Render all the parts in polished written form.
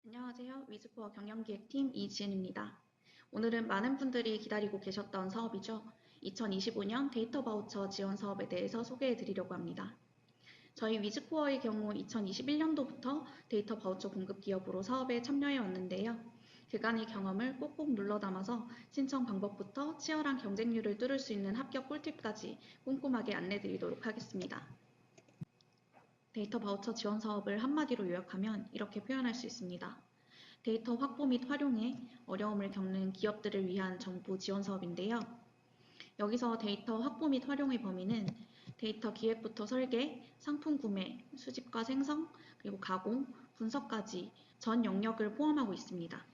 안녕하세요. 위즈코어 경영기획팀 이지은입니다. 오늘은 많은 분들이 기다리고 계셨던 사업이죠. 2025년 데이터 바우처 지원 사업에 대해서 소개해 드리려고 합니다. 저희 위즈코어의 경우 2021년도부터 데이터 바우처 공급 기업으로 사업에 참여해 왔는데요. 그간의 경험을 꼭꼭 눌러 담아서 신청 방법부터 치열한 경쟁률을 뚫을 수 있는 합격 꿀팁까지 꼼꼼하게 안내 드리도록 하겠습니다. 데이터 바우처 지원 사업을 한마디로 요약하면 이렇게 표현할 수 있습니다. 데이터 확보 및 활용에 어려움을 겪는 기업들을 위한 정부 지원 사업인데요. 여기서 데이터 확보 및 활용의 범위는 데이터 기획부터 설계, 상품 구매, 수집과 생성, 그리고 가공, 분석까지 전 영역을 포함하고 있습니다.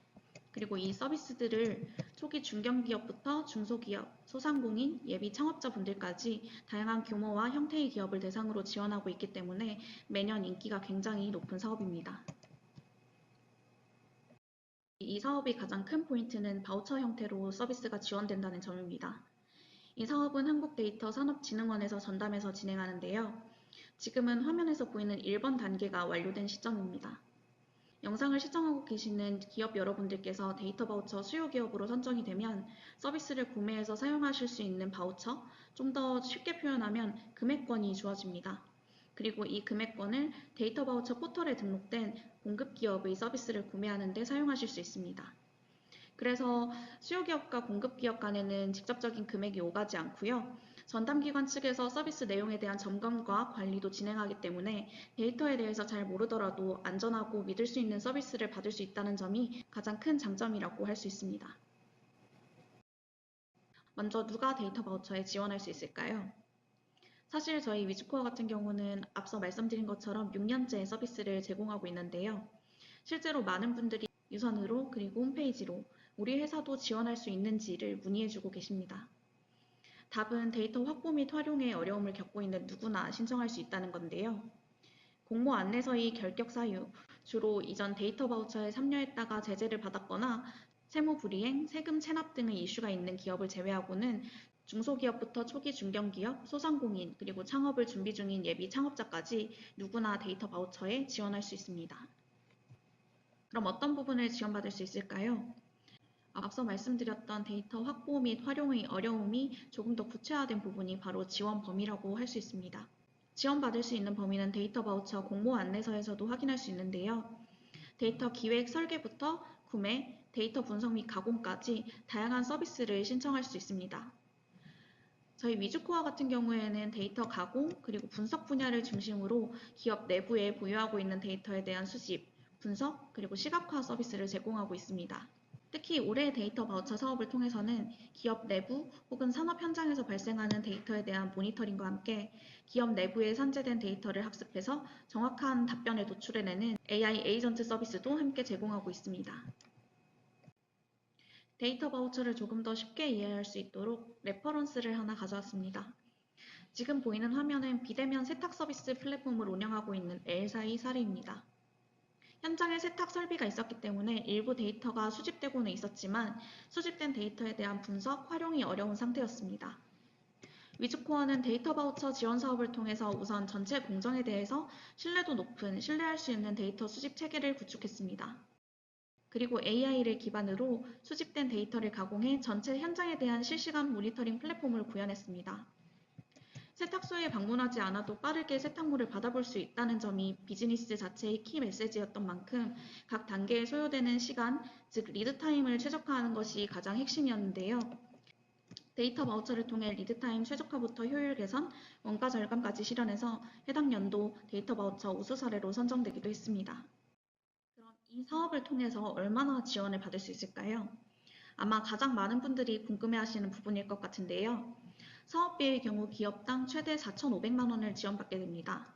그리고 이 서비스들을 초기 중견기업부터 중소기업, 소상공인, 예비 창업자분들까지 다양한 규모와 형태의 기업을 대상으로 지원하고 있기 때문에 매년 인기가 굉장히 높은 사업입니다. 이 사업의 가장 큰 포인트는 바우처 형태로 서비스가 지원된다는 점입니다. 이 사업은 한국데이터산업진흥원에서 전담해서 진행하는데요. 지금은 화면에서 보이는 1번 단계가 완료된 시점입니다. 영상을 시청하고 계시는 기업 여러분들께서 데이터 바우처 수요 기업으로 선정이 되면 서비스를 구매해서 사용하실 수 있는 바우처, 좀 더 쉽게 표현하면 금액권이 주어집니다. 그리고 이 금액권을 데이터 바우처 포털에 등록된 공급 기업의 서비스를 구매하는 데 사용하실 수 있습니다. 그래서 수요 기업과 공급 기업 간에는 직접적인 금액이 오가지 않고요. 전담기관 측에서 서비스 내용에 대한 점검과 관리도 진행하기 때문에 데이터에 대해서 잘 모르더라도 안전하고 믿을 수 있는 서비스를 받을 수 있다는 점이 가장 큰 장점이라고 할 수 있습니다. 먼저 누가 데이터 바우처에 지원할 수 있을까요? 사실 저희 위즈코어 같은 경우는 앞서 말씀드린 것처럼 6년째 서비스를 제공하고 있는데요. 실제로 많은 분들이 유선으로 그리고 홈페이지로 우리 회사도 지원할 수 있는지를 문의해주고 계십니다. 답은 데이터 확보 및 활용에 어려움을 겪고 있는 누구나 신청할 수 있다는 건데요. 공모 안내서의 결격 사유, 주로 이전 데이터 바우처에 참여했다가 제재를 받았거나 세무 불이행, 세금 체납 등의 이슈가 있는 기업을 제외하고는 중소기업부터 초기 중견기업, 소상공인, 그리고 창업을 준비 중인 예비 창업자까지 누구나 데이터 바우처에 지원할 수 있습니다. 그럼 어떤 부분을 지원받을 수 있을까요? 앞서 말씀드렸던 데이터 확보 및 활용의 어려움이 조금 더 구체화된 부분이 바로 지원 범위라고 할 수 있습니다. 지원받을 수 있는 범위는 데이터 바우처 공모 안내서에서도 확인할 수 있는데요. 데이터 기획 설계부터 구매, 데이터 분석 및 가공까지 다양한 서비스를 신청할 수 있습니다. 저희 위즈코어 같은 경우에는 데이터 가공 그리고 분석 분야를 중심으로 기업 내부에 보유하고 있는 데이터에 대한 수집, 분석 그리고 시각화 서비스를 제공하고 있습니다. 특히 올해 데이터 바우처 사업을 통해서는 기업 내부 혹은 산업 현장에서 발생하는 데이터에 대한 모니터링과 함께 기업 내부에 산재된 데이터를 학습해서 정확한 답변을 도출해내는 AI 에이전트 서비스도 함께 제공하고 있습니다. 데이터 바우처를 조금 더 쉽게 이해할 수 있도록 레퍼런스를 하나 가져왔습니다. 지금 보이는 화면은 비대면 세탁 서비스 플랫폼을 운영하고 있는 L사의 사례입니다. 현장에 세탁 설비가 있었기 때문에 일부 데이터가 수집되고는 있었지만 수집된 데이터에 대한 분석, 활용이 어려운 상태였습니다. 위즈코어는 데이터 바우처 지원 사업을 통해서 우선 전체 공정에 대해서 신뢰도 높은, 신뢰할 수 있는 데이터 수집 체계를 구축했습니다. 그리고 AI를 기반으로 수집된 데이터를 가공해 전체 현장에 대한 실시간 모니터링 플랫폼을 구현했습니다. 세탁소에 방문하지 않아도 빠르게 세탁물을 받아볼 수 있다는 점이 비즈니스 자체의 키 메시지였던 만큼 각 단계에 소요되는 시간, 즉 리드타임을 최적화하는 것이 가장 핵심이었는데요. 데이터 바우처를 통해 리드타임 최적화부터 효율 개선, 원가 절감까지 실현해서 해당 연도 데이터 바우처 우수 사례로 선정되기도 했습니다. 그럼 이 사업을 통해서 얼마나 지원을 받을 수 있을까요? 아마 가장 많은 분들이 궁금해하시는 부분일 것 같은데요. 사업비의 경우 기업당 최대 4,500만 원을 지원받게 됩니다.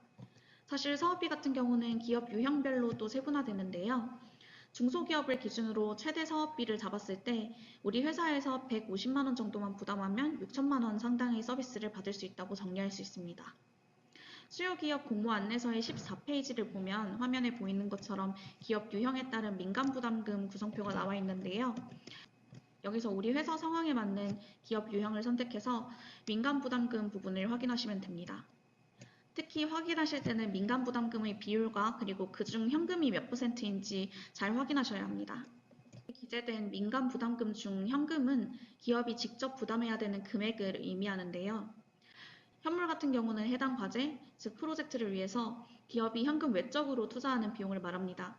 사실 사업비 같은 경우는 기업 유형별로 또 세분화되는데요. 중소기업을 기준으로 최대 사업비를 잡았을 때 우리 회사에서 150만 원 정도만 부담하면 6천만 원 상당의 서비스를 받을 수 있다고 정리할 수 있습니다. 수요기업 공모 안내서의 14페이지를 보면 화면에 보이는 것처럼 기업 유형에 따른 민간부담금 구성표가 나와 있는데요. 여기서 우리 회사 상황에 맞는 기업 유형을 선택해서 민간부담금 부분을 확인하시면 됩니다. 특히 확인하실 때는 민간부담금의 비율과 그리고 그중 현금이 몇 %인지 잘 확인하셔야 합니다. 기재된 민간부담금 중 현금은 기업이 직접 부담해야 되는 금액을 의미하는데요. 현물 같은 경우는 해당 과제, 즉 프로젝트를 위해서 기업이 현금 외적으로 투자하는 비용을 말합니다.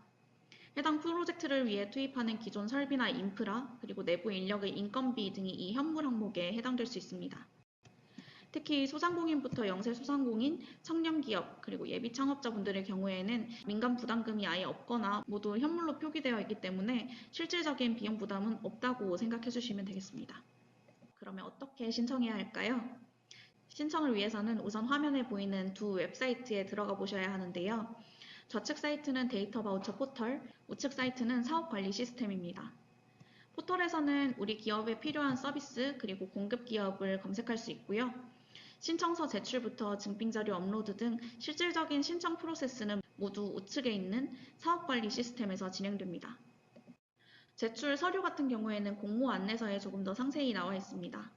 해당 프로젝트를 위해 투입하는 기존 설비나 인프라, 그리고 내부 인력의 인건비 등이 이 현물 항목에 해당될 수 있습니다. 특히 소상공인부터 영세소상공인, 청년기업, 그리고 예비 창업자분들의 경우에는 민간 부담금이 아예 없거나 모두 현물로 표기되어 있기 때문에 실질적인 비용 부담은 없다고 생각해 주시면 되겠습니다. 그러면 어떻게 신청해야 할까요? 신청을 위해서는 우선 화면에 보이는 두 웹사이트에 들어가 보셔야 하는데요. 좌측 사이트는 데이터 바우처 포털, 우측 사이트는 사업관리 시스템입니다. 포털에서는 우리 기업에 필요한 서비스 그리고 공급 기업을 검색할 수 있고요. 신청서 제출부터 증빙자료 업로드 등 실질적인 신청 프로세스는 모두 우측에 있는 사업관리 시스템에서 진행됩니다. 제출 서류 같은 경우에는 공모 안내서에 조금 더 상세히 나와 있습니다.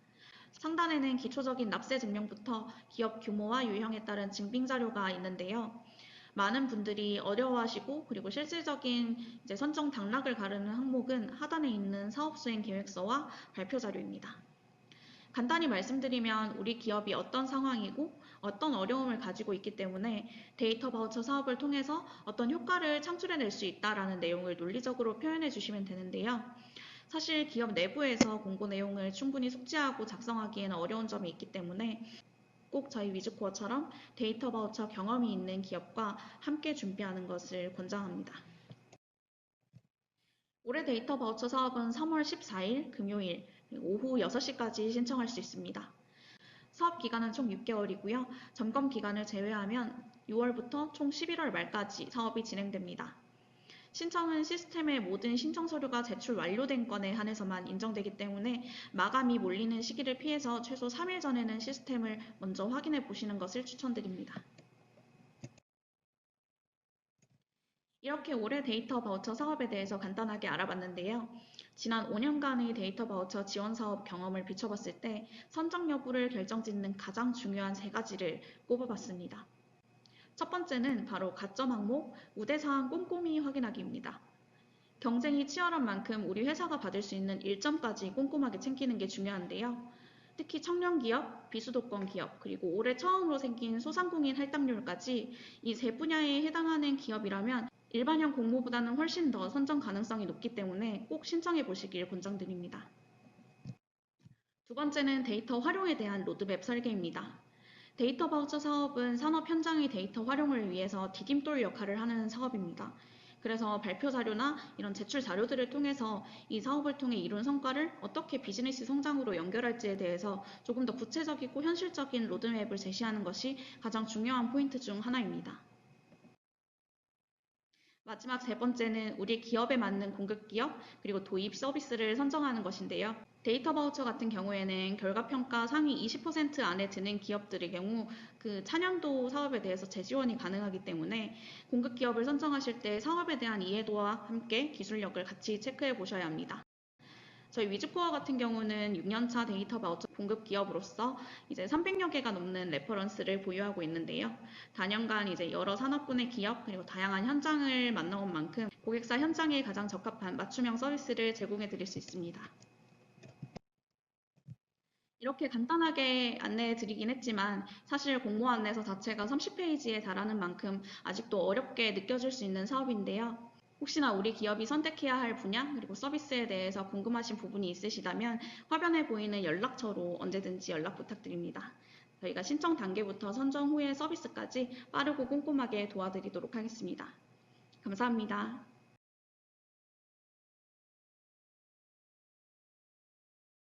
상단에는 기초적인 납세 증명부터 기업 규모와 유형에 따른 증빙자료가 있는데요. 많은 분들이 어려워하시고 그리고 실질적인 선정 당락을 가르는 항목은 하단에 있는 사업수행 계획서와 발표 자료입니다. 간단히 말씀드리면 우리 기업이 어떤 상황이고 어떤 어려움을 가지고 있기 때문에 데이터 바우처 사업을 통해서 어떤 효과를 창출해낼 수 있다라는 내용을 논리적으로 표현해 주시면 되는데요. 사실 기업 내부에서 공고 내용을 충분히 숙지하고 작성하기에는 어려운 점이 있기 때문에 꼭 저희 위즈코어처럼 데이터 바우처 경험이 있는 기업과 함께 준비하는 것을 권장합니다. 올해 데이터 바우처 사업은 3월 14일 금요일 오후 6시까지 신청할 수 있습니다. 사업 기간은 총 6개월이고요. 점검 기간을 제외하면 6월부터 총 11월 말까지 사업이 진행됩니다. 신청은 시스템의 모든 신청 서류가 제출 완료된 건에 한해서만 인정되기 때문에 마감이 몰리는 시기를 피해서 최소 3일 전에는 시스템을 먼저 확인해 보시는 것을 추천드립니다. 이렇게 올해 데이터 바우처 사업에 대해서 간단하게 알아봤는데요. 지난 5년간의 데이터 바우처 지원 사업 경험을 비춰봤을 때 선정 여부를 결정짓는 가장 중요한 3가지를 꼽아봤습니다. 첫 번째는 바로 가점 항목, 우대사항 꼼꼼히 확인하기입니다. 경쟁이 치열한 만큼 우리 회사가 받을 수 있는 1점까지 꼼꼼하게 챙기는 게 중요한데요. 특히 청년기업, 비수도권 기업, 그리고 올해 처음으로 생긴 소상공인 할당률까지 이 3분야에 해당하는 기업이라면 일반형 공모보다는 훨씬 더 선정 가능성이 높기 때문에 꼭 신청해 보시길 권장드립니다. 두 번째는 데이터 활용에 대한 로드맵 설계입니다. 데이터 바우처 사업은 산업 현장의 데이터 활용을 위해서 디딤돌 역할을 하는 사업입니다. 그래서 발표 자료나 이런 제출 자료들을 통해서 이 사업을 통해 이룬 성과를 어떻게 비즈니스 성장으로 연결할지에 대해서 조금 더 구체적이고 현실적인 로드맵을 제시하는 것이 가장 중요한 포인트 중 하나입니다. 마지막 3번째는 우리 기업에 맞는 공급 기업 그리고 도입 서비스를 선정하는 것인데요. 데이터 바우처 같은 경우에는 결과평가 상위 20% 안에 드는 기업들의 경우 그 차년도 사업에 대해서 재지원이 가능하기 때문에 공급 기업을 선정하실 때 사업에 대한 이해도와 함께 기술력을 같이 체크해 보셔야 합니다. 저희 위즈코어 같은 경우는 6년차 데이터 바우처 공급 기업으로서 이제 300여 개가 넘는 레퍼런스를 보유하고 있는데요. 단연간 이제 여러 산업군의 기업 그리고 다양한 현장을 만나온 만큼 고객사 현장에 가장 적합한 맞춤형 서비스를 제공해 드릴 수 있습니다. 이렇게 간단하게 안내해 드리긴 했지만 사실 공모 안내서 자체가 30페이지에 달하는 만큼 아직도 어렵게 느껴질 수 있는 사업인데요. 혹시나 우리 기업이 선택해야 할 분야 그리고 서비스에 대해서 궁금하신 부분이 있으시다면 화면에 보이는 연락처로 언제든지 연락 부탁드립니다. 저희가 신청 단계부터 선정 후의 서비스까지 빠르고 꼼꼼하게 도와드리도록 하겠습니다. 감사합니다.